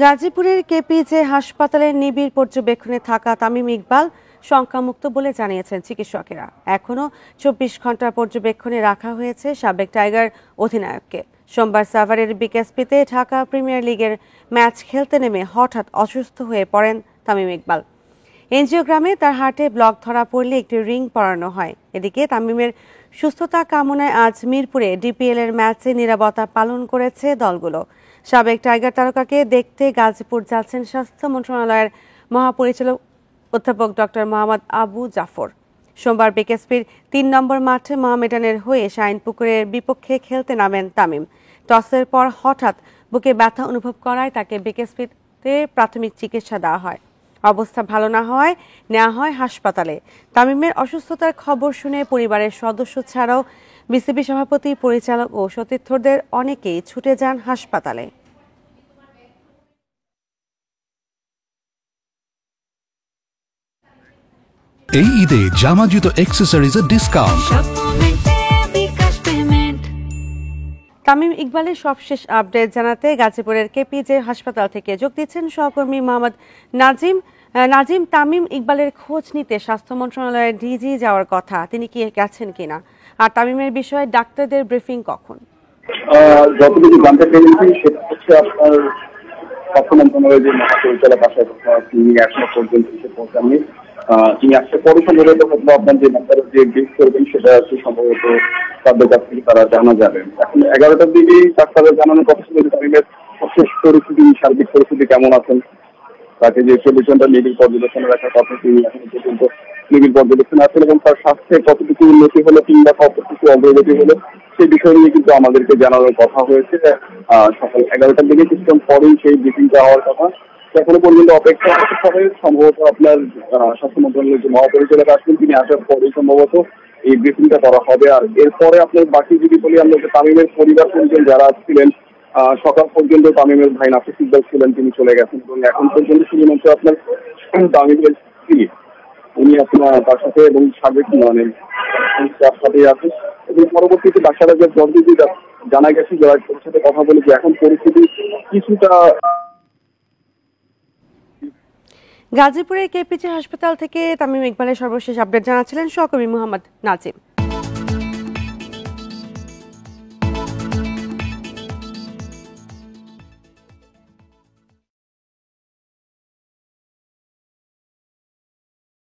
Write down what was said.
গাজীপুরের কেপিজে হাসপাতালের নিবিড় পর্যবেক্ষণে থাকা তামিম ইকবাল শঙ্কামুক্ত বলে জানিয়েছেন চিকিৎসকেরা। এখনও 24 ঘন্টার পর্যবেক্ষণে রাখা হয়েছে সাবেক টাইগার অধিনায়ককে। সোমবার সাভারের বিকেএসপিতে ঢাকা প্রিমিয়ার লিগের ম্যাচ খেলতে নেমে হঠাৎ অসুস্থ হয়ে পড়েন তামিম ইকবাল। এনজিওগ্রামে তার হার্টে ব্লক ধরা পড়লে একটি রিং পরানো হয়। এদিকে তামিমের সুস্থতা কামনায় আজ মিরপুরে ডিপিএল এর ম্যাচে নিরাপত্তা পালন করেছে দলগুলো। সাবেক টাইগার তারকাকে দেখতে গাজীপুর যাচ্ছেন স্বাস্থ্য মন্ত্রণালয়ের মহাপরিচালক অধ্যাপক ডক্টর মোহাম্মদ আবু জাফর। সোমবার বিকেএসপির 3 নম্বর মাঠে মোহামেডানের হয়ে শাইনপুকুরের বিপক্ষে খেলতে নামেন তামিম। টসের পর হঠাৎ বুকে ব্যথা অনুভব করায় তাকে বিকেএসপিতে প্রাথমিক চিকিৎসা দেওয়া হয়। অবস্থা ভালো না হওয়ায় নেওয়া হয় হাসপাতালে। তামিমের অসুস্থতার খবর শুনে পরিবারের সদস্য ছাড়াও বিসিবি সভাপতি, পরিচালক ও সতীর্থদের অনেকেই ছুটে যান হাসপাতালে। এই ঈদে জামা জুতো অ্যাক্সেসরিজের ডিসকাউন্ট। তামিম ইকবালের সবশেষ আপডেট জানাতে গাজীপুরের কেপিজে হাসপাতাল থেকে যোগ দিচ্ছেন সহকর্মী মোহাম্মদ নাজিম। তামিম ইকবালের খোঁজ নিতে স্বাস্থ্য মন্ত্রণালয়ের ডিজি যাওয়ার কথা, তিনি কি গেছেন কিনা? আর তামিমের বিষয়ে ডাক্তারদের ব্রিফিং কখন? যতটুকু জানতে পেরেছি সেটা হচ্ছে আপনার স্বাস্থ্য মন্ত্রণালয়ের যে মহাপরিচালক আসার কথা, তিনি এখনো পর্যন্ত এসে পৌঁছাননি। তিনি আসতে পরে সম্ভবত আপনার যে ডাক্তারের যে ব্রিফ করবেন সেটা হচ্ছে সম্ভবত তাদের কাছ থেকে তারা জানা যাবেন। এখন 11টার দিকেই ডাক্তারের জানানোর কথা ছিল যে তামিমের সবশেষ পরিস্থিতি, সার্বিক পরিস্থিতি কেমন আছেন। তাকে যে 24 ঘন্টা নিবিড় পর্যবেক্ষণে রাখার কথা, তিনি এখনো পর্যন্ত নিবিড় পর্যবেক্ষণে আছেন এবং তার স্বাস্থ্যে কতটুকু উন্নতি হলো কিংবা কতটুকু অগ্রগতি হলো সেই বিষয় নিয়ে কিন্তু আমাদেরকে জানানোর কথা হয়েছে। সকাল 11টার দিকে কিছুক্ষণ পরেই সেই ব্রিফিংটা হওয়ার কথা। এখনো পর্যন্ত অপেক্ষা করতে হবে। সম্ভবত আপনার স্বাস্থ্য মন্ত্রণালয়ের যে মহাপরিচালক আসবেন তিনি আসার পরে সম্ভবত এই ব্রিফিংটা করা হবে। আর এরপরে আপনার বাকি যদি বলি, আমরা তামিমের পরিবার পরিজন যারা ছিলেন, সকাল পর্যন্ত তামিমের ভাই নাফিস ইকবাল ছিলেন, তিনি চলে গেছেন এবং এখন পর্যন্ত শুধুমাত্র আপনার তামিমের স্ত্রী উনি আপনার তার সাথে এবং সাবেক তার সাথে আছেন এবং পরবর্তীতে বাসারা যে জলদি জানা গেছে যারা সাথে কথা বলে যে এখন পরিস্থিতি কিছুটা। গাজীপুরের কেপিজে হাসপাতাল থেকে তামিম ইকবালের সর্বশেষ আপডেট জানাচ্ছিলেন সহকর্মী মোহাম্মদ নাজিম।